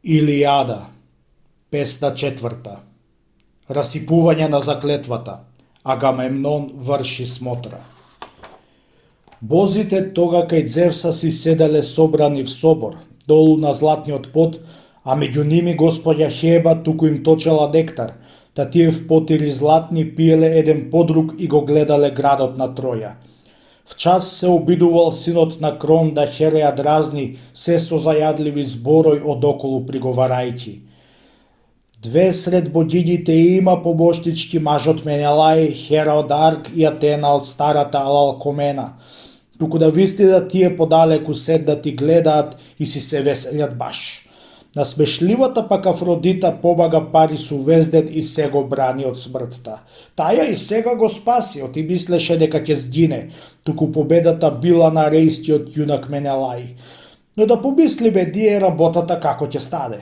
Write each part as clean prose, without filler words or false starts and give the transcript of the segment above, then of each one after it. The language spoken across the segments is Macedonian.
Илијада, песна четврта. Расипување на заклетвата. Агамемнон врши смотра. Бозите тога кај Зевса си седеле собрани в собор, долу на златниот под, а меѓу ними господја Хеба туку им точела нектар, та тие в потири златни пиеле еден подруг и го гледале градот на Троја. В час се обидувал синот на Крон да Хереја дразни се со зајадливи зборој одоколу приговарајќи. Две сред богињите има побоштички мажот Менелај, Хера од Арк и Атена од старата Алалкомена. Туку да вистина тие подалеку седнат и гледаат и си се веселјат баш. Насмешливата пак Афродита побага Парис увезден и се го брани од смртта. Таја и сега го спаси, оти мислеше дека ќе сгине, туку победата била на рејстиот јунак Менелај. Но да помислиме ние работата како ќе стане.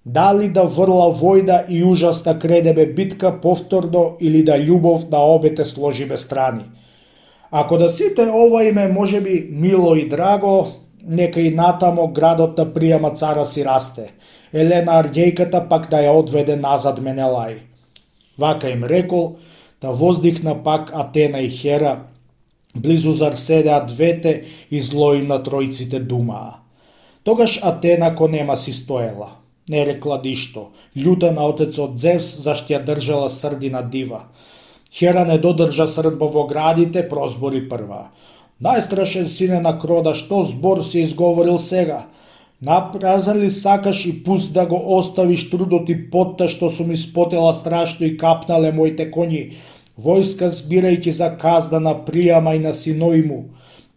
Дали да врла војна и ужасна кредеме битка повторно или да љубов на обете сложиме страни. Ако да сите ова име може би мило и драго, нека и натамо градот да пријама цара си расте. Елена Арѓејката пак да ја одведе назад Менелај. Вака им рекол, да воздихна пак Атена и Хера, близу зар седеа двете и зло им на тројците думаа. Тогаш Атена ко нема си стоела. Не рекла ништо, љута на отецот Зевс зашто ја држала срдина дива. Хера не додржа срдба во градите, прозбори прва. Најстрашен сине на Крода, што збор си изговорил сега? Напразен ли сакаш и пуст да го оставиш трудот и потта што сум испотела страшно и капнале моите коњи, војска збирајќи за казна на Пријама и на синој му.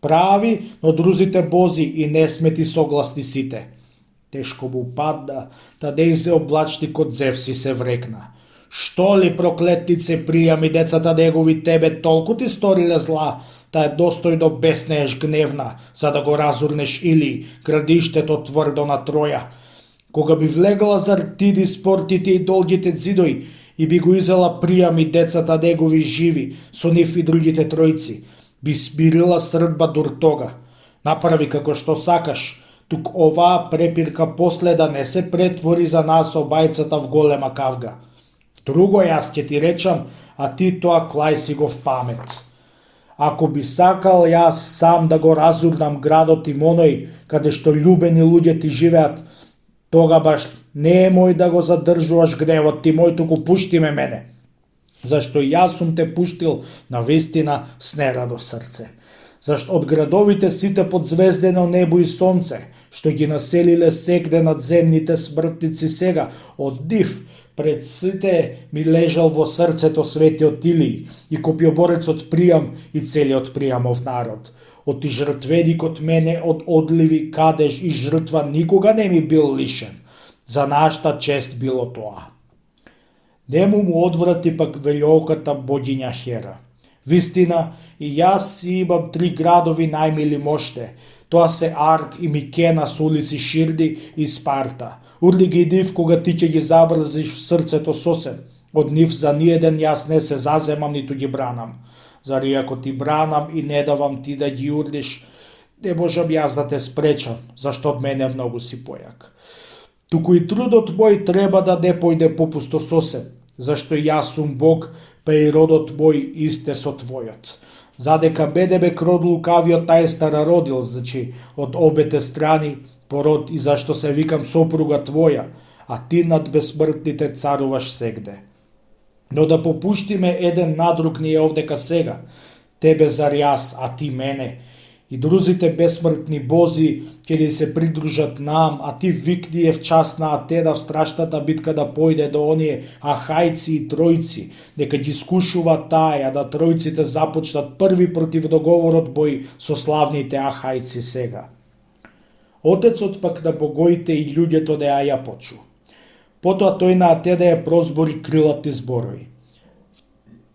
Прави, но друзите бози и не смети согласни сите. Тешко му падна, тадеј се облачникот Зевс и се врекна. Што ли проклетнице Пријам и децата негови тебе толку ти сториле зла, та е достојно беснееш гневна, за да го разурнеш или градиштето тврдо на Троја. Кога би влегла зар ти спортите и долгите зидои и би го изела Пријам и децата негови живи, со нив и другите тројци, би смирила срдба дур тога. Направи како што сакаш, тук оваа препирка после да не се претвори за нас обајцата в голема кавга. Друго јас ќе ти речам, а ти тоа клај си го в памет. Ако би сакал јас сам да го разурнам градот и моној, каде што љубени луѓе ти живеат, тога баш не е мој да го задржуваш гневот ти мој, туку пушти ме мене. Зашто јас сум те пуштил на вистина с нерадо срце. Зашто од градовите сите под звездено небо и сонце, што ги населиле сегде надземните смртници сега, од див, пред сите ми лежал во срцето светиот Илиј и копјоборецот Пријам и целиот Пријамов народ. Оти жртвеникот мене од одливи кадеж и жртва никога не ми бил лишен. За нашата чест било тоа. Нему му одврати пак велјоката богиња Хера. Вистина, и јас си имам 3 градови најмили моште. Тоа се Арк и Микена с улици Ширди и Спарта. Урли ги див кога ти ќе ги забрзиш в срцето сосем. Од нив за ниеден јас не се заземам ниту ги бранам. Зари ако ти бранам и не давам ти да ги урлиш, не можам јас да те спречам, зашто од мене многу си појак. Туку и трудот мој треба да не појде попусто сосем, зашто јас сум Бог, па и родот мој исте со твојот. Задека бедебе крод лукавиот тајстара родил, значи од обете страни, пород и зашто се викам сопруга твоја, а ти над безсмртните царуваш сегде. Но да попуштиме еден на друг ние овдека сега, тебе зар јас, а ти мене, и друзите безсмртни бози ќе ни се придружат нам, а ти викни е в час на Атена в страшната битка да појде до оние ахајци и тројци, нека ги скушува таја да тројците започнат први против договорот бој со славните ахајци сега. Отецот пак на богоите и луѓето да ја почу. Потоа тој на Атена ја прозбори крилати зборови.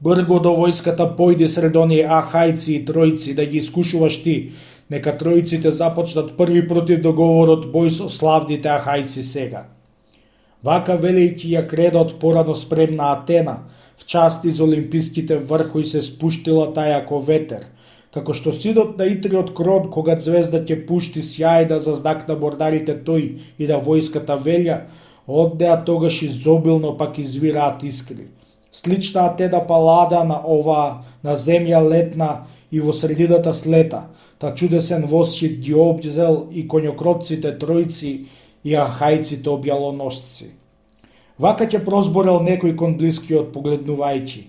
Брго до војската појди сред оние ахајци и тројци да ги искушуваш ти, нека тројците започнат први против договорот бој со славните ахајци сега. Вака велејќи ја кредот порано спремна Атена, в част из олимписките врхои се спуштила таја ко ветер, Како што сидот на Итриот крон, кога звезда ќе пушти сјај да заздакна бордарите тој и да војската велја, оддеа тогаш изобилно пак извираат искри. Слична теда палада на оваа на земја летна и во средината слета, та чудесен восчит ги обзел и коњокротците тројци и ахајците објалоносци. Вака ќе прозборел некој кон блискиот погледнувајќи.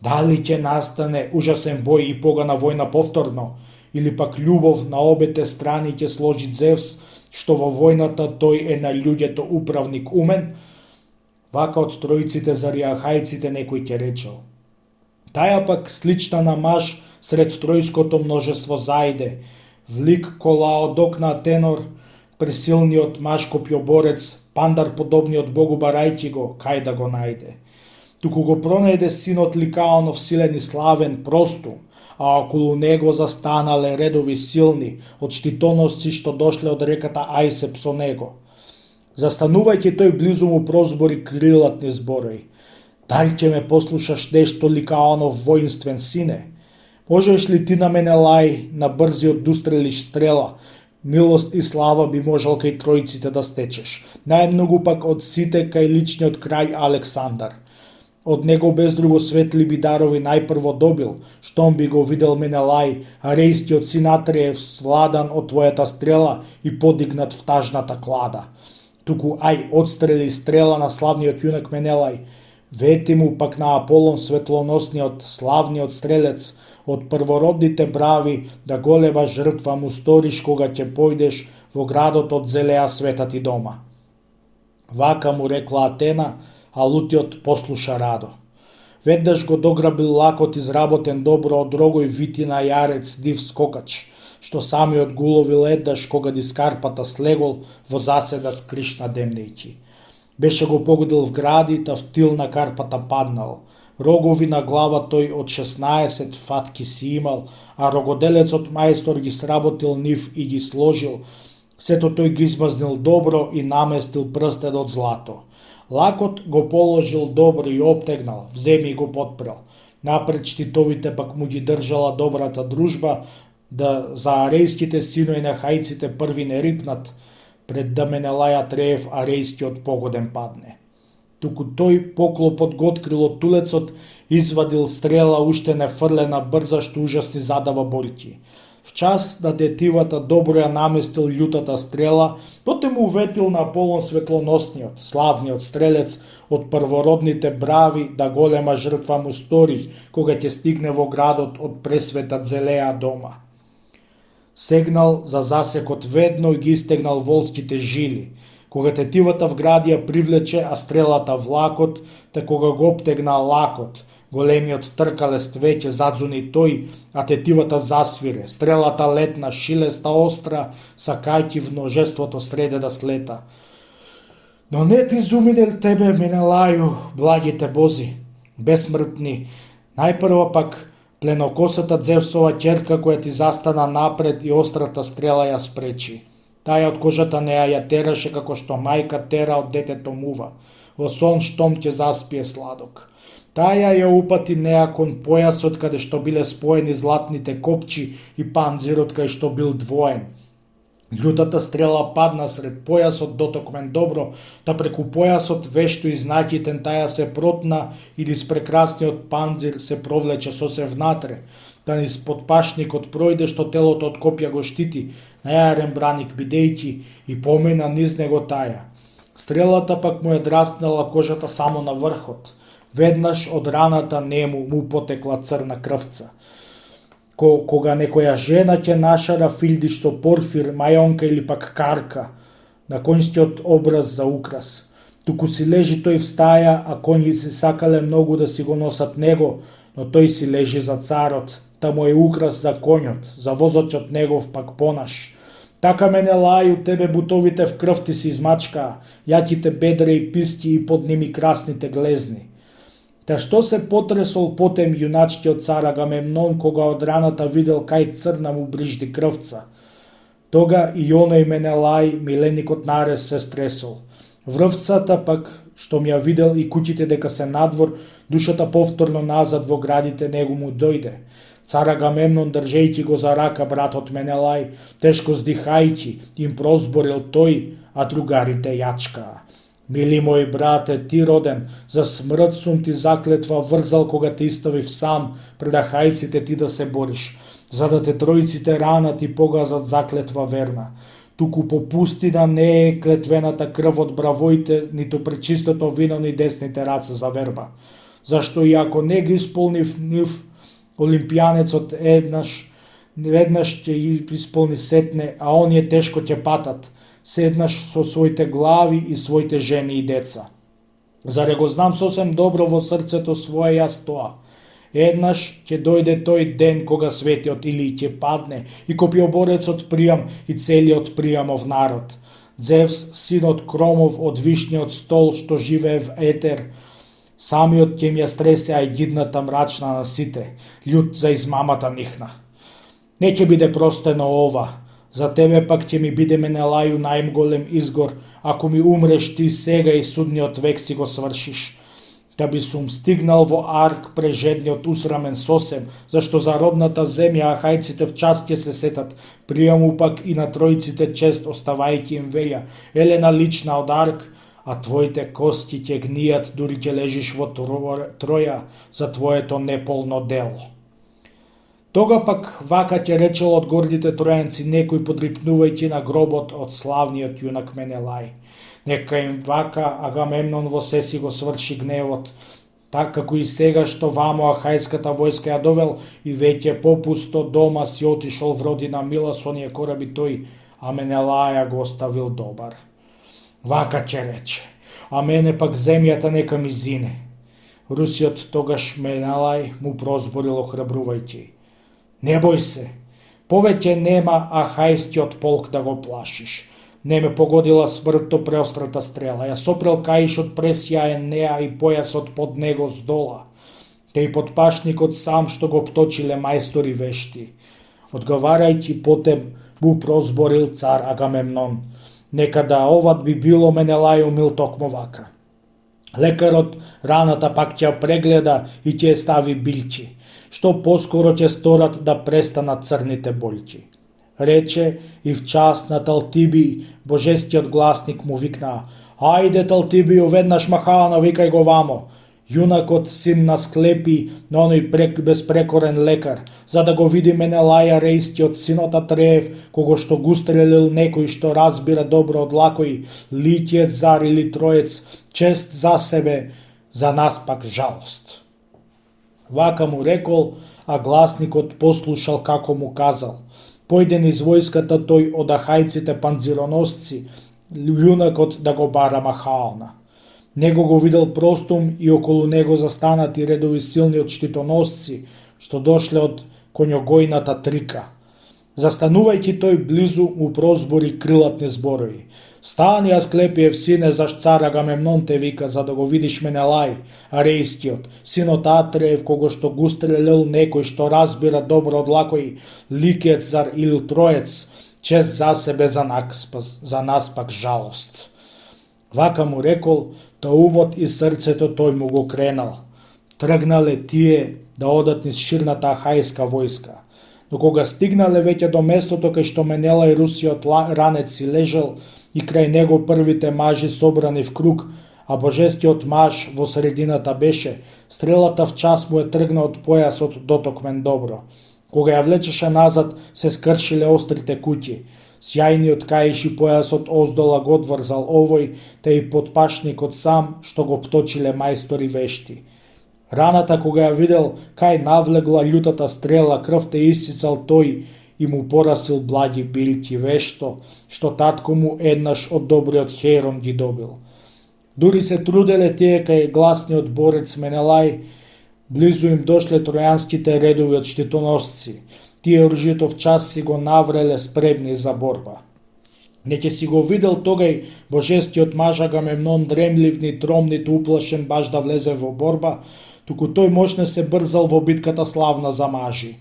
Дали ќе настане ужасен бој и погана војна повторно, или пак љубов на обете страни ќе сложи Зевс, што во војната тој е на луѓето управник умен? Вака од тројците заради ахајците некој ќе речел. Таја пак слична на маж сред тројското множество зајде, влик Колаодок на Атенор, пресилниот маж копјоборец, Пандар подобниот богу барајќи го, кај да го најде. Туку го пронајде синот Ликаонов силен и славен просту, а околу него застанале редови силни, од штитоносци што дошле од реката Ајсеп со него. Застанувајќи тој близу му прозбори крилатни зборови. Дали ќе ме послушаш нешто, Ликаонов воинствен сине? Можеш ли ти на мене лај, на брзиот дустрелиш стрела? Милост и слава би можел кај тројците да стечеш. Најмногу пак од сите кај личниот крај Александар. Од него без друго светли би дарови најпрво добил, штом би го видел Менелај, арејскиот син Атреев, свладан од твојата стрела и подигнат в тажната клада. Туку ај одстрели стрела на славниот јунак Менелај, вети му пак на Аполон светлоносниот, славниот стрелец, од првородните брави да голема жртва му сториш кога ќе појдеш во градот од Зелеа света ти дома. Вака му рекла Атена, а лутиот послуша радо. Веднаш го дограбил лакот изработен добро од рогој витина јарец див скокач, што самиот гуловил еднаш кога дискарпата слегол во заседа скришна демнејќи. Беше го погодил в гради, та в тил на карпата паднал. Рогови на глава тој од 16 фатки си имал, а рогоделецот мајстор ги сработил нив и ги сложил. Сето тој ги измазнил добро и наместил прстен од злато. Лакот го положил добро и обтегнал, в земји го потпрел. Напред штитовите пак му ги држала добрата дружба, да за арејските синои на хајците први не рипнат, пред да Менелај Атреев арејскиот погоден падне. Туку тој поклопот го открил од тулецот, извадил стрела уште не фрлена брза што ужасни задава бољки. В час да детивата добро ја наместил љутата стрела, потоа му уветил на Аполон светлоносниот, славниот стрелец од првородните брави да голема жртва му стори, кога ќе стигне во градот од пресвета Зелеа дома. Сегнал за засекот ведно и ги истегнал волските жили. Кога тетивата в гради ја привлече, а стрелата в лакот, те кога го обтегна лакот, големиот тркалест веќе задзуни тој, а тетивата засвире, стрелата летна, шилеста остра, сакајќи в множеството среде да слета. Но не ти зуминел тебе, Менелају, благите бози, бесмртни, најпрво пак пленокосата Зевсова ќерка која ти застана напред и острата стрела ја спречи. Таја од кожата неа ја тераше како што мајка тера од детето мува, во сон штом ќе заспие сладок. Таја ја упати неа кон појасот каде што биле споени златните копчи и панзирот кај што бил двоен. Љутата стрела падна сред појасот дотокмен добро, та преку појасот вешто изнаќитен таја се протна и низ прекрасниот панзир се провлече сосе внатре, та низ подпашникот пројде што телото од копја го штити, најарен браник бидејќи и помина низ него таја. Стрелата пак му е драснала кожата само на врхот. Веднаш од раната нему му потекла црна крвца. Кога некоја жена ќе нашара филдиш со порфир, мајонка или пак карка, на конјскиот образ за украс. Туку си лежи тој в стаја, а коњи си сакале многу да си го носат него, но тој си лежи за царот, та му е украс за конјот, за возачот негов пак понаш. Така Менелају, тебе бутовите в крв ти си измачкаа, јаките бедре и писти и под ними красните глезни. Та што се потресол потем јуначкиот цар Агамемнон кога од раната видел кај црна му брижди крвца. Тога и оној Менелај, миленикот на Арес, се стресол. Врвцата пак, што ми ја видел и куќите дека се надвор, душата повторно назад во градите него му дојде. Цар Агамемнон, држејќи го за рака братот Менелај, тешко здихајќи, им прозборил тој, а другарите јачкаа. Мили мој брате, ти роден, за смрт сум ти заклетва врзал кога те иставив сам пред ахајците ти да се бориш, за да те тројците ранат и погазат заклетва верна. Туку по пустина не е клетвената крв од бравоите, ниту пречистото вино ни десните раце за верба. Зашто и ако не ги исполнив нив, олимпијанецот веднаш ќе исполни сетне, а оние тешко ќе патат, седнаш со своите глави и своите жени и деца. Заре го знам сосем добро во срцето свое јас тоа. Еднаш ќе дојде тој ден кога светиот Илиј ќе падне и копиоборецот Приам и целиот Приамов народ. Зевс, синот Кромов од вишниот стол што живее в етер, самиот ќе ми ја стресе ајгидната мрачна на сите, љут за измамата нихна. Не ќе биде простено ова, за тебе пак ќе ми биде Менелају најголем изгор, ако ми умреш ти сега и судниот век си го свршиш. Да би сум стигнал во Арк прежедниот усрамен сосем, зашто за родната земја ахајците в час ќе се сетат, Приаму пак и на тројците чест оставајќи им велја, Елена лична од Арк, а твоите кости ќе гнијат дури ќе лежиш во Троја за твоето неполно дело. Тога пак вака ќе речел од гордите тројанци некој подрипнувајќи на гробот од славниот јунак Менелај. Нека им вака Агамемнон во се си го сврши гневот, така како и сега што вамо ахајската војска ја довел и веќе попусто дома си отишол в родина мила со оние кораби тој, а Менелаја го оставил добар. Вака ќе рече, а мене пак земјата нека ми зине. Русиот тогаш Менелај му прозборил охрабрувајќи. Не бој се, повеќе нема ахајскиот полк да го плашиш. Не ме погодила смртто преострата стрела, ја сопрел каишот пресјаен неа и појасот под него здола, те и подпашникот сам што го пточиле мајстори вешти. Одговарајќи потем му прозборил цар Агамемнон. Нека да овад би било Менелају мил токмо вака. Лекарот раната пак ќе ја прегледа и ќе ја стави билки, што поскоро ќе сторат да престанат црните бољки. Рече и в час на Талтиби, божестиот гласник му викна: ајде Талтибију, веднаш махана, викај го вамо. Јунакот син на Склепи, на оној безпрекорен лекар, за да го види Менелаја Рејскиот, синот Атреев, кого што го стрелил некој што разбира добро од лакој, ликиец зар или троец, чест за себе, за нас пак жалост. Вака му рекол, а гласникот послушал како му казал. Појден из војската тој од ахајците панзироносци, јунакот да го бара махаална. Него го видел простум и околу него застанати редови силни од штитоносци, што дошле од конјогојната трика. Застанувајќи тој близу му прозбори крилатни зборови. Стани, Асклепиев сине, заш цар Агамемнон те вика, за да го видиш Менелај, Арејскиот, синот Атреев, кого што го стрелил некој што разбира добро од лакој, ликец зар или троец, чест за себе, за нас пак жалост. Вака му рекол, та умот и срцето тој му го кренал. Тргнале тие да одат низ ширната ахајска војска. Но кога стигнале веќе до местото кај што Менелај Русиот ранец си лежал и крај него првите мажи собрани в круг, а божестиот маж во средината беше, стрелата в час му е тргна од појасот дотокмен добро. Кога ја влечеше назад, се скршиле острите куќи. Сјајниот каиш и појасот оздола го одврзал овој, те и подпашникот сам, што го пточиле мајстори вешти. Раната кога ја видел, кај навлегла љутата стрела, крвта исцицал тој и му порасил благи билки вешто, што татко му еднаш од добриот Хейрон ги добил. Дури се труделе тие кај гласниот борец Менелај, близу им дошле тројанските редови од штитоносци. Тие оружјето в час си го навреле спремни за борба. Не ќе си го видел тогај божестиот маж Агамемнон дремлив ни тромнит уплашен баш да влезе во борба, туку тој мощно се брзал во битката славна за мажи.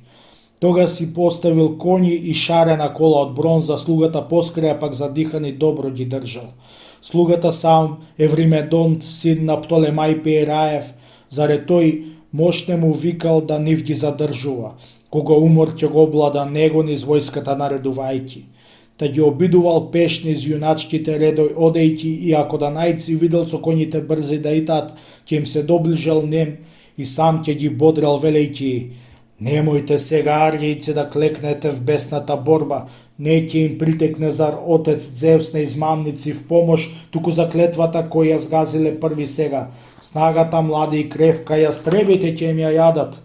Тога си поставил коњи и шарена кола од бронза, слугата поскраја пак задихани добро ги држал. Слугата сам Евримедонт, син на Птолемај Пеираев, заре тој мощне му викал да нив ги задржува. кога умор ќе го облада него низ војската наредувајќи. Та ги обидувал пеш низ јуначките редој одејќи, и ако Данајци видел со коњите брзи да итаат, ќе им се доближал нем и сам ќе ги бодрал велејќи: немојте сега, арјејци, да клекнете в бесната борба, не ќе им притекне зар отец Зевс на измамници в помош, туку за клетвата која ја згазиле први сега. Снагата млади и кревка, јастребите ќе им ја јадат.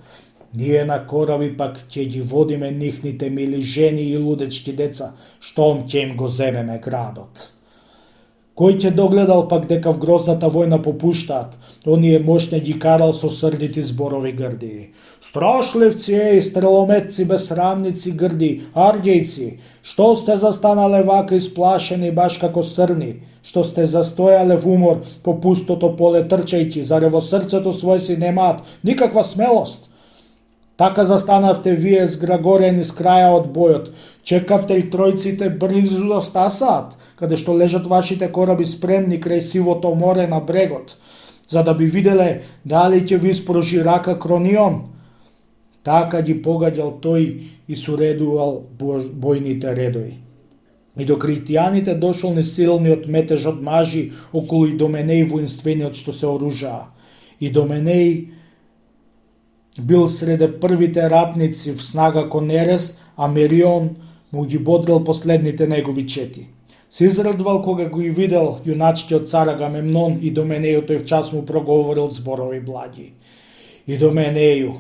Ние на кораби пак ќе ги водиме нихните мили жени и лудечки деца, штом ќе им го земеме градот. Кој ќе догледал пак дека в грозната војна попуштаат, оние мощне ги карал со срдити зборови грди. Страшливци, стрелометци, безсрамници грди, арѓејци, што сте застанале вака исплашени баш како срни, што сте застојале в умор по пустото поле трчајќи, заре во срцето свој си немаат никаква смелост? Така застанавте вие зграгорени с краја од бојот, чекавте и тројците близу да стасаат, каде што лежат вашите кораби спремни крај сивото море на брегот, за да би виделе дали ќе ви испружи рака Кронион. Така ги погаѓал тој и суредувал бојните редои. И до критијаните дошол несилниот метеж од мажи околу Идоменеј воинствениот што се оружаа. Идоменеј бил среде првите ратници в снага кон Ерес, а Мерион му ги бодрил последните негови чети. Се израдвал кога го и видел јуначкиот цар Агамемнон, и Идоменеју тој в час му проговорил зборови благи. Идоменеју,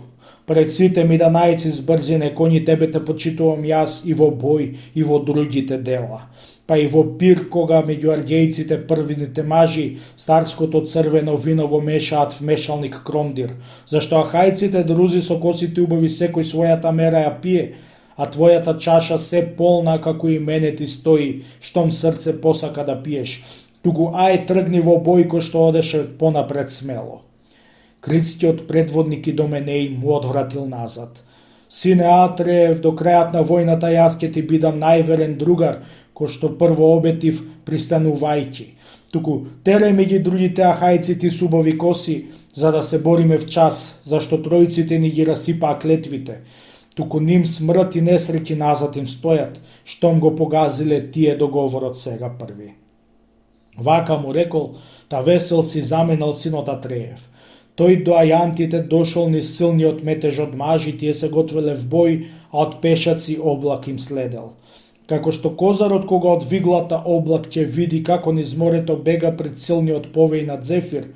пред сите ми Данајци с брзине коњи тебе те почитувам јас и во бој и во другите дела. Па и во пир кога меѓу арѓејците првините мажи старското црвено вино го мешаат в мешалник Крондир, зашто ахајците друзи со косите убави секој својата мера ја пие, а твојата чаша се полна како и мене ти стои, штом срце посака да пиеш, туку ај тргни во бој кој што одеше понапред смело. Критскиот предводник Идоменеј му одвратил назад. Сине Атреев, до крајот на војната јас ќе ти бидам најверен другар, кој што прво обетив пристанувајќи. Туку терај ми ги другите ахајци ти с убави коси, за да се бориме в час, зашто тројците ни ги расипаа клетвите. Туку ним смрт и несреќи назад им стојат, штом го погазиле тие договорот сега први. Вака му рекол, та весел си заменал синот Атреев. Тој до ајантите дошол низ силниот метеж од мажи, тие се готвеле в бој, а од пешаци облак им следел. Како што козарот кога од виглата облак ќе види како низ морето бега пред силниот повеј на Зефир,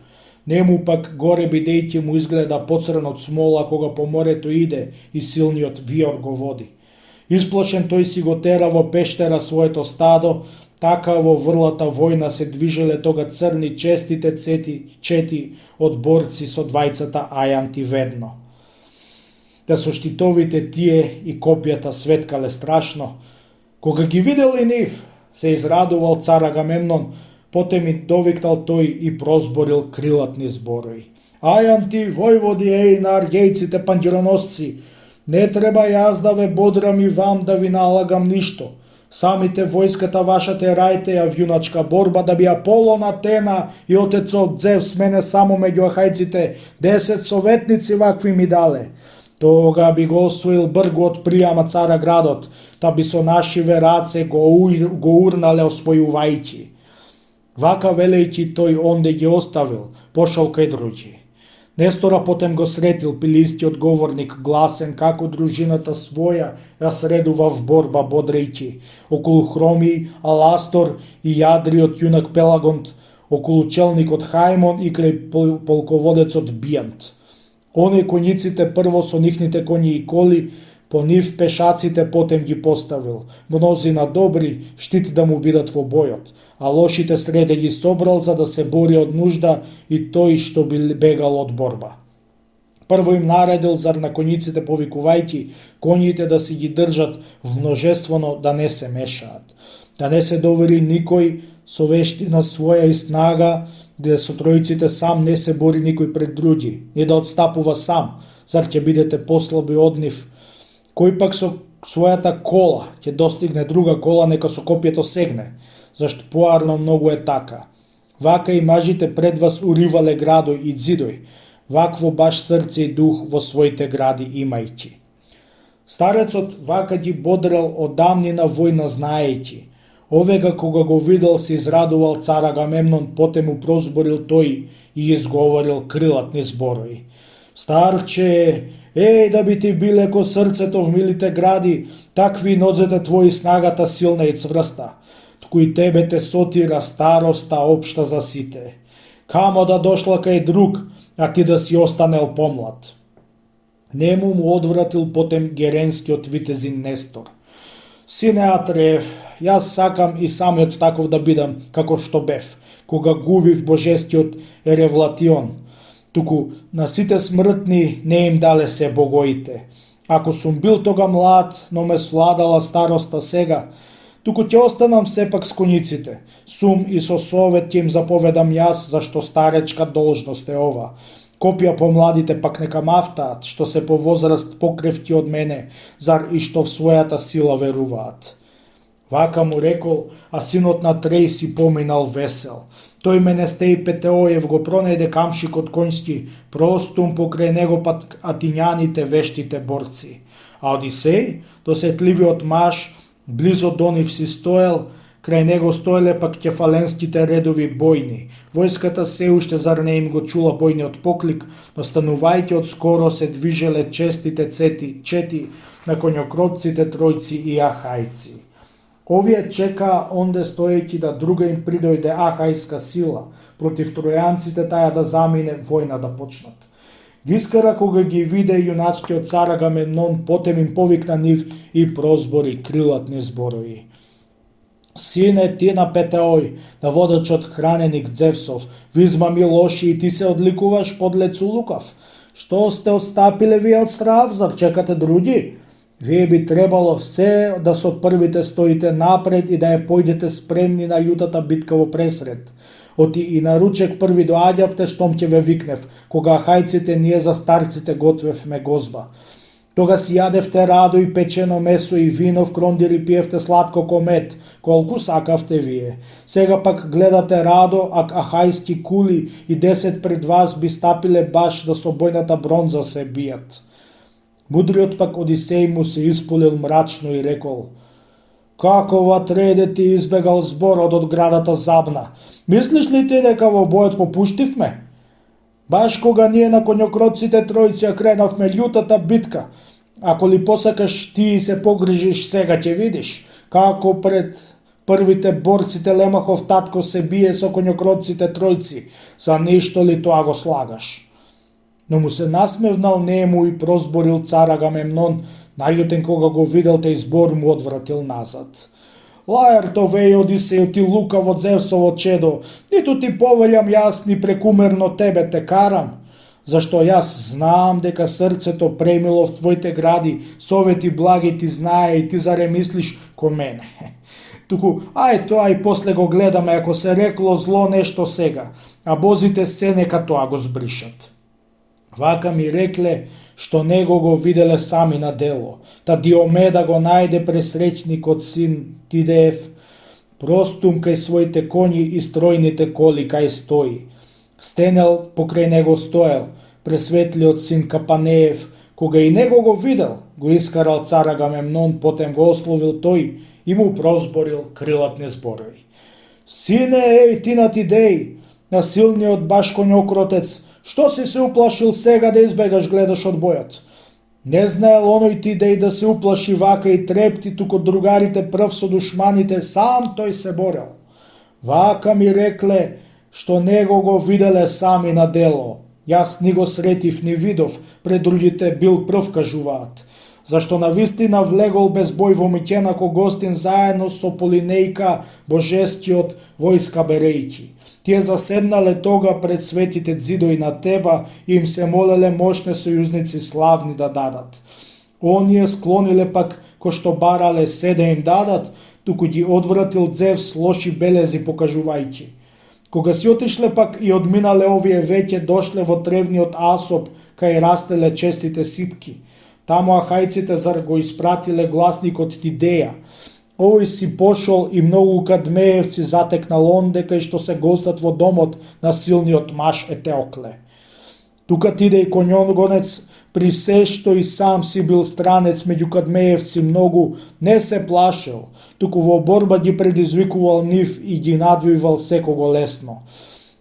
нему пак горе бидејќи му изгледа поцрен од смола кога по морето иде и силниот виор го води. Исплашен тој си го тера во пештера своето стадо, така во врлата војна се движеле тога црни честите чети од борци со двајцата ајанти ведно. Да со штитовите тие и копијата светкале страшно. Кога ги видел и нив, се израдувал цар Агамемнон, потем и довикнал тој и прозборил крилатни зборови. Ајанти, војводи, на арѓејците панџироносци, не треба јас да ве бодрам и вам да ви налагам ништо. Самите војската ваша те рајте ја в јуначка борба, да би Аполон, Атена и отецот Зевс мене само меѓу ахајците 10 советници вакви ми дале. Тога би го освоил бргу од пријама цара градот, та би со нашиве раце го урнале освојувајќи. Вака велејќи тој онде ги оставил, пошол кај други. Нестора потем го сретил пилистиот говорник гласен како дружината своја ја средува в борба бодрејќи, околу Хроми, Аластор и јадриот јунак Пелагонт, околу челникот Хајмон и крај полководецот Бијант. Оне коњиците прво со нихните коњи и коли, по нив пешаците потем ги поставил, мнозина добри штити да му бидат во бојот, а лошите среде ги собрал за да се бори од нужда и тој што би бегал од борба. Прво им наредил зар на коњиците повикувајќи коњите да си ги држат в множествено, да не се мешаат, да не се довери никој со вештина своја и снага, да со тројците сам не се бори никој пред други, не да отстапува сам, зар ќе бидете послаби од нив. Кој пак со својата кола ќе достигне друга кола, нека со копието сегне, зашто поарно многу е така. Вака и мажите пред вас уривале градој и дзидој, вакво баш срце и дух во своите гради имајќи. Старецот вака ги бодрел одамнина војна знаејќи. Овега кога го видел се израдувал цар Агамемнон, потем му прозборил тој и изговорил крилатни зборови. Старче, да би ти биле ко срцето в милите гради, такви нозете твои снагата силна и цврста. Кој тебе те сотира староста општа за сите. Камо да дошла кај друг, а ти да си останел помлад. Нему му одвратил потем геренскиот витезин Нестор. Сине Атреев, јас сакам и самиот таков да бидам, како што бев, кога губив божестиот Еревлатион. Туку на сите смртни не им дале се богоите. Ако сум бил тога млад, но ме свладала староста сега, туку ќе останам сепак с коњиците. Сум и со совет ќе им заповедам јас, зашто старечка должност е ова. Копија по младите пак нека мафтаат, што се по возраст покревти од мене, зар и што в својата сила веруваат. Вака му рекол, а синот на Трейси поминал весел. Тој Менестеј Петеоев го пронајде камшикот конјски, простум покрај него пат атињаните вештите борци. А Одисеј, досетливиот маж, близо до нив си стоел, крај него стоеле пак кефаленските редови бојни. Војската се уште зар не им го чула бојниот поклик, но станувајќи од скоро се движеле честите чети на коњокротците тројци и ахајци. Овие чека онде стоејќи да друга им придојде ахајска сила, против тројанците таја да замине војна да почнат. Гискара кога ги виде јуначкиот цар Агамемнон, потем им повикна нив и прозбори крилатни зборови. Сине ти на Петеој, на водачот храненик Зевсов, визма ми лоши и ти се одликуваш подлецу лукав. Што сте отстапиле вие од страв, зар чекате други? Вие би требало се да со првите стоите напред и да ја појдете спремни на јутата битка во пресред. Оти и на ручек први доаѓавте штом ќе ве викнев, кога хајците ние за старците готвевме гозба. Тога си јадевте радо и печено месо и вино в крондир и пиевте сладко ко мед, колку сакавте вие. Сега пак гледате радо, а ахајски кули и 10 пред вас би стапиле баш да со бојната бронза се бијат. Мудриот пак Одисеј му се исполил мрачно и рекол: Како ватреде ти избегал зборот од градата Забна? Мислиш ли ти дека во бојот попуштивме? Баш кога ние на коњокротците тројци ја кренавме љутата битка, ако ли посакаш ти се погрижиш, сега ќе видиш, како пред првите борците Лемахов татко се бие со коњокротците тројци, за нешто ли тоа го слагаш? Но му се насмевнал нему и прозборил цар Агамемнон, најутен кога го видел тај збор му одвратил назад. Лаертове и Одисеј, ти лукаво Зевсово чедо, ниту ти повелјам јас, ни прекумерно тебе те карам, зашто јас знам дека срцето премило в твоите гради, совети благи ти знае и ти заре мислиш ко мене. Туку, тоа и после го гледаме, ако се рекло зло нешто сега, а бозите се нека тоа го збришат. Вака ми рекле, што него го виделе сами на дело, та Диомеда го најде пресреќникот син Тидеев, простум кај своите коњи и стројните коли кај стои. Стенел покрај него стоел, пресветлиот син Капанеев, кога и него го видел, го искарал цар Агамемнон, потем го ословил тој и му прозборил крилатни зборови. Сине, ти на Тидеј, на силниот баш коњокротец, што си се уплашил сега да избегаш гледаш од бојот? Не знаел оној Тидеј да се уплаши вака и трепти, туку другарите прв со душманите, сам тој се борел. Вака ми рекле, што него го виделе сами на дело. Јас ни го сретив, ни видов, пред другите бил прв, кажуваат. Зашто навистина влегол без бој во Миќена ко гостин заедно со Полинејка, божестиот војска берејќи. Тие заседнале тога пред светите дзидои на Теба и им се молеле мощни сојузници славни да дадат. Оние склониле пак, ко што барале се да им дадат, туку ги одвратил Зевс лоши белези покажувајќи. Кога си отишле пак и одминале овие веќе, дошле во тревниот Асоп, кај растеле честите ситки. Таму ахајците зар го испратиле гласникот Тидеја. Овој си пошол и многу кадмеевци затекнал онде кај што се гостат во домот на силниот маж Етеокле. Тука Тидеј коњогонец при се што и сам си бил странец меѓу кадмеевци многу, не се плашел, туку во борба ги предизвикувал нив и ги надвивал секого лесно.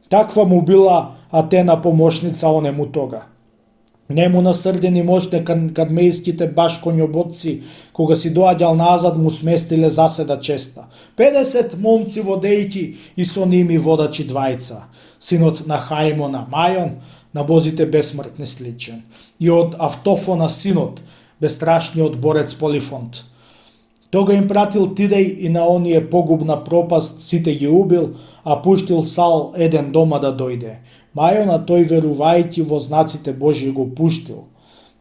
Таква му била Атена помошница онему тога. Нему насрдени мощне кадмејските баш конјоботци, кога си доаѓал назад, му сместиле заседа честа. 50 момци водејки и со ними водачи двајца, синот на Хаимона Мајон, на бозите бесмртни сличен, и од Автофона синот, бестрашниот борец Полифонт. Тога им пратил тидеј и на оние погубна пропаст сите ги убил, а пуштил Сал еден дома да дојде. Мајона тој верувајќи во знаците Божји го пуштил.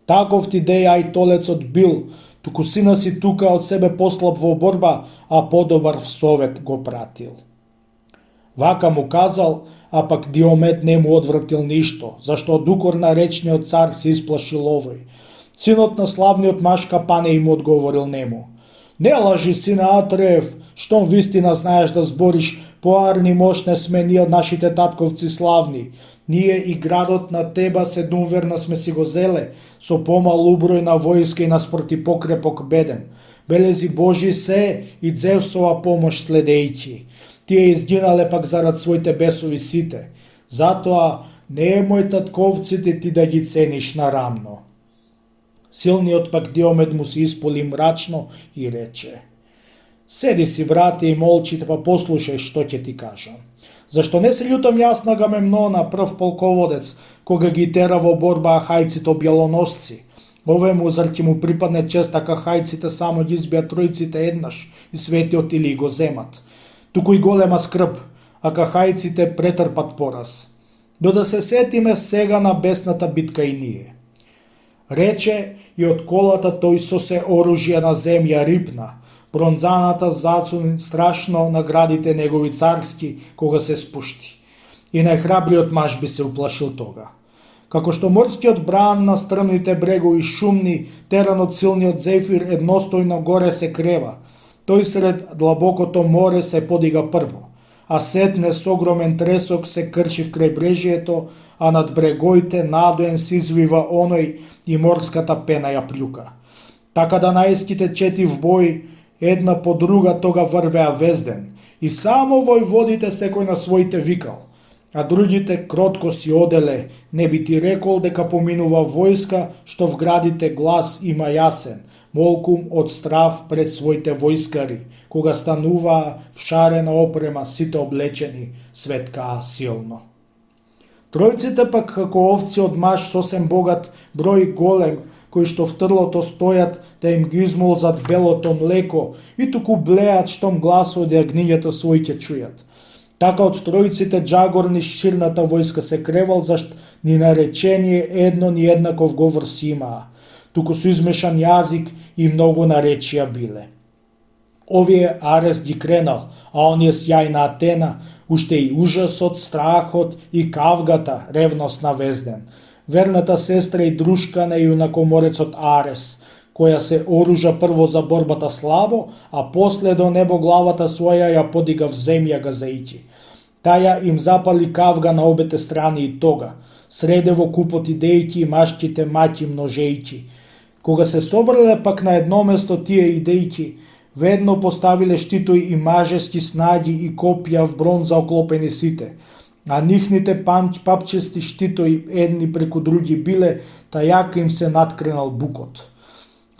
Таков тидеј Ајтолецот бил, туку сина си тука од себе послаб во борба, а подобар в совет го пратил. Вака му казал, а пак Диомед не му одвратил ништо, зашто од укор на речниот цар се исплашил овој. Синот на славниот маж Капане им одговорил нему: не лажи, сине Атреев, штом вистина знаеш да збориш, поарни мошне сме ние од нашите татковци славни. Ние и градот на Теба Седумверна сме си го зеле, со помал уброј на војска и наспроти покрепок беден. Белези Божи се и Дзевсова помош следејќи. Тие изгинале пак зарад своите бесови сите. Затоа немој татковците ти да ги цениш нарамно. Силниот пак Диомед му се исполи мрачно и рече: седи си, брате, и молчи, па послушај што ќе ти кажам. Зашто не се љутам јас на Гамемнона, прв полководец, кога ги тера во борба ахајците бјелоносци? Овему зар ќе му припадне чест ако ахајците само ги избијат тројците еднаш и светиот или го земат? Туку и голема скрб, ако ахајците претрпат пораз. До се сетиме сега на бесната битка и ние. Рече и од колата тој со се оружје на земја рипна, бронзаната зацуни страшно на градите негови царски кога се спушти. И најхрабриот маж би се уплашил тога. Како што морскиот бран на стрмните брегови шумни, теран од силниот зефир едностојно горе се крева, тој сред длабокото море се подига прво, а сетне со огромен тресок се крши в крајбрежието, а над брегоите надоен се извива оној и морската пена ја плюка. Така данаеските чети в бој, една по друга тога врвеа везден, и само војводите секој на своите викал, а другите кротко си оделе, не би ти рекол дека поминува војска, што в градите глас има јасен, молкум од страв пред своите војскари, кога стануваа в шарена опрема, сите облечени, светкаа силно. Тројците пак како овци од маж сосем богат, број голем, кои што в трлото стојат, да им ги измолзат белото млеко и туку блеат штом гласот и агнињата свој ќе чујат. Така од тројците джагорни ширната војска се кревал, зашт ни наречение едно ни еднаков говор си имаа, туку со измешан јазик и многу наречија биле. Овие Арес ги кренал, а оние сјајна Атена, уште и ужасот, страхот и кавгата, ревност на везден. Верната сестра и дружка на јунакоморецот Арес, која се оружа прво за борбата слабо, а после до небо главата своја ја подига в земја газејќи. Таја им запали кавга на обете страни и тога, среде во купот идејки и машките маќи множејки. Кога се собрале пак на едно место тие идејки, ведно поставиле штитои и мажески снаги и копија в бронза оклопени сите, а нихните папчести штитои едни преку други биле, та јако им се надкренал букот.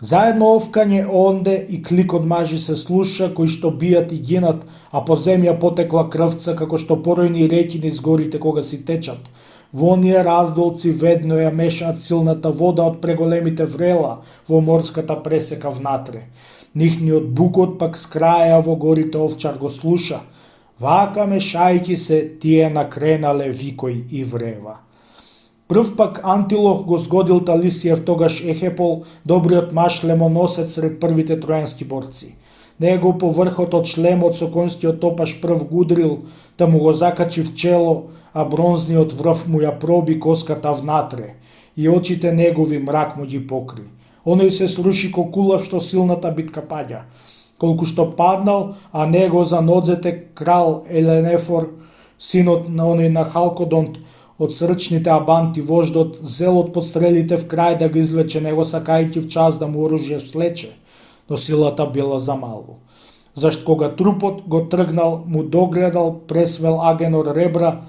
Заедно овкање онде и клик од мажи се слуша, кои што бијат и гинат, а по земја потекла крвца, како што поројни реки низ горите кога си течат. Во оние раздолци ведно ја мешаат силната вода од преголемите врела во морската пресека внатре. Нихниот букот пак с краја во горите овчар го слуша. Вака мешајки се, тие накренале викој и врева. Прв пак Антилох го сгодил Талисиев, тогаш Ехепол, добриот маж шлемоносец сред првите тројански борци. Него по врхот од шлемот со конскиот топаш прв гудрил, да му го закачи в чело, а бронзниот врв му ја проби коската внатре, и очите негови мрак му ги покри. Оној се сруши ко кулав што силната битка паѓа. Колку што паднал, а него за нодзете крал Еленефор, синот на оној на Халкодонт, од срчните абанти вождот зел од подстрелите в крај да го извлече него сакајќи в час да му оружје слече, но силата била за малу. Зашто кога трупот го тргнал, му догледал пресвел Агенор ребра,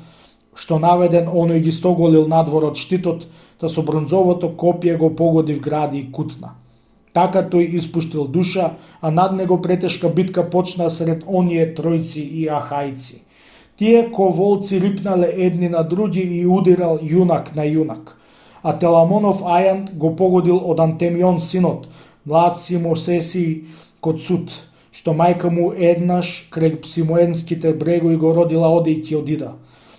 што наведен оној ги соголил надвор од штитот, та со бронзовото копје го погоди в гради и кутна. Така тој испуштил душа, а над него претешка битка почна сред оние тројци и ахајци. Тие ко волци рипнале едни на други и удирал јунак на јунак. А Теламонов Ајан го погодил од Антемион синот, млад Симосеси код суд, што мајка му еднаш крај Симоенските брегови го родила одејќи од Ида.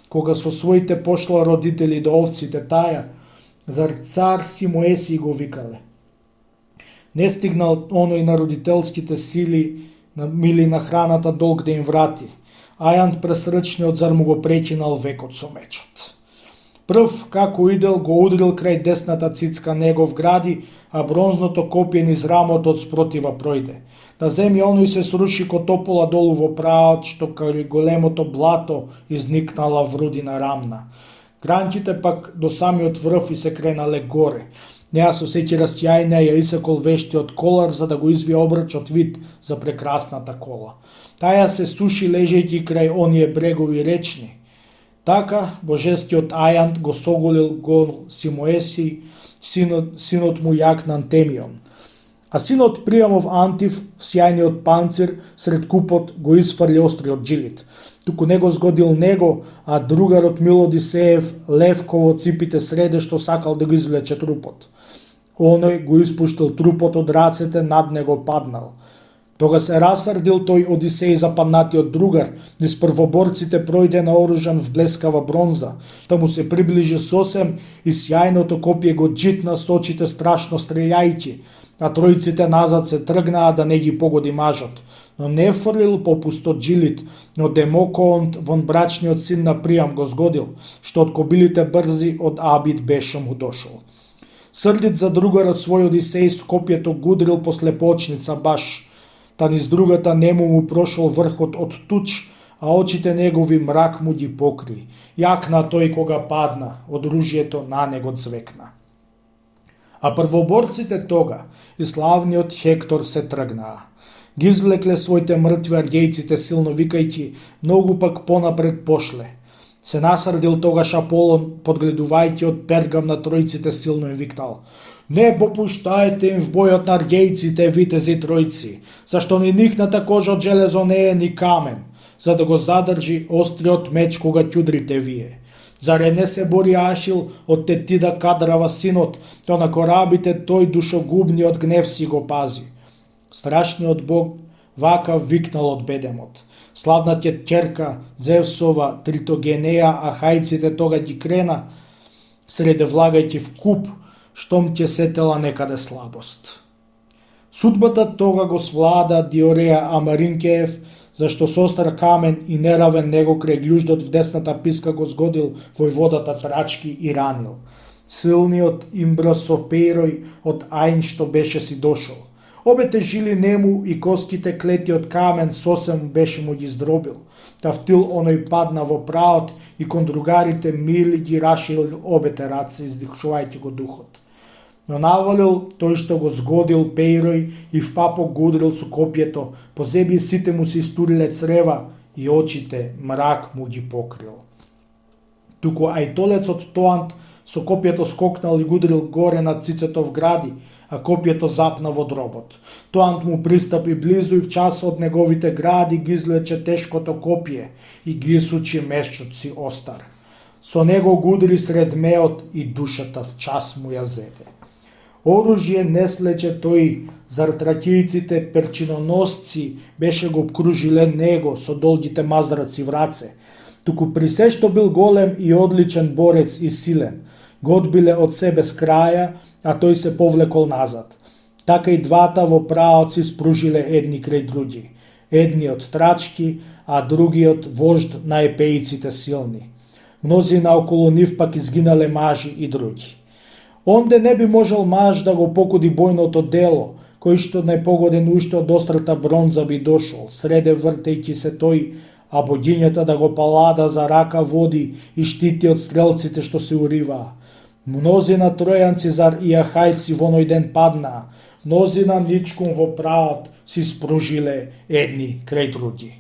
Кога со своите пошла родители до овците таја, зар цар Симоеси го викале. Не стигнал оној на родителските сили, мили на храната долг да им врати. Ајан пресрчниот зар му го прекинал векот со мечот. Прв, како идел, го удрил крај десната цицка негов гради, а бронзното копје низ рамото од спротива пројде. На земја оној се сруши ко топола долу во праот, што кај големото блато изникнала врудина рамна. Гранчите пак до самиот врв и се кренале горе. Неа со сеќи расјајна ја исекол вештиот колар за да го извие обрачот вид за прекрасната кола. Таја се суши лежејќи крај оние брегови речни. Така божескиот Ајан го соголил гол Симоеси, синот му јак на Антемион. А синот Приамов Антив, сјајниот панцир, сред купот го isфрли остриот джилит. Туку не го згодил него, а другарот Милодисеев левко во ципите среде што сакал да го извлече трупот. Оној го испуштил трупот од рацете, над него паднал. Тога се расрдил тој Одисеј западнатиот другар, низ првоборците пројде наоружан в блескава бронза, та му се приближи сосем и сјајното копје го джитна со очите страшно стрељајќи, а тројците назад се тргнаа да не ги погоди мажот, но не фрлил по пустот джилит, но Демокоонт вон брачниот син на Приам го згодил, што од кобилите брзи од Абид беше му дошол. Срдит за другарот свој Одисеј с копјето гудрил по слепоочница баш, та низ другата нему му прошол врхот од туч, а очите негови мрак му ги покри. Јакна тој кога падна, од оружјето на него цвекна. А првоборците тога и славниот Хектор се тргнаа. Ги извлекле своите мртви аргејците силно викајќи, многу пак понапред пошле. Се насрдил тогаш Аполон, подгледувајќи од Пергам на тројците силно им викнал: не попуштајте им в бојот на аргејците, витези тројци, зашто ни никната кожа од железо не е ни камен, за да го задржи остриот меч кога ќудрите вие. Заре не се бори Ашил од Тетида кадрава синот, то на корабите тој душогубниот гнев си го пази. Страшниот бог вака викнал од бедемот. Славната ќерка Зевсова Тритогенеја, а хајците тога ги крена, среде влагајќи в куп, штом ќе сетела некаде слабост. Судбата тога го свлада Диореја Амаринкеев, зашто со остар камен и неравен него крај глјуждот в десната писка го згодил војводата Трачки и ранил. Силниот Имбрасофејрој од Ајн што беше си дошол. Обете жили нему и коските клети од камен сосем беше му ги здробил. Тавтил оној падна во праот и кон другарите мили ги рашил обете раце, издихшувајќи го духот. Но навалил тој што го згодил Пејрој и в папок го удрил со копјето, по зеби сите му се истуриле црева и очите мрак му ги покрил. Туку ајтолецот Тоант со копјето скокнал и го удрил горе над цицето в гради, а копјето запна во дробот. Тоант му пристапи близу и в час од неговите гради ги излече тешкото копје и ги исучи мешчуци остар. Со него го удри сред меот и душата в час му ја зеде. Оружје не слече тој, зар тракијците перчиноносци беше го обкружиле него со долгите маздраци в раце, туку при се што бил голем и одличен борец и силен, го одбиле од себе с краја, а тој се повлекол назад. Така и двата во праот си спружиле едни крај други, едниот Трачки, а другиот вожд на епеиците силни. Мнози наоколу нив пак изгинале мажи и други. Онде не би можел маж да го покуди бојното дело, кој што непогоден уште од острата бронза би дошол, среде вртејќи се тој, а богињата да го палада за рака води и штити од стрелците што се уриваа. Мнозина тројанци зар и ахајци во оној ден паднаа, мнозина ничкум во праот си спружиле едни крај други.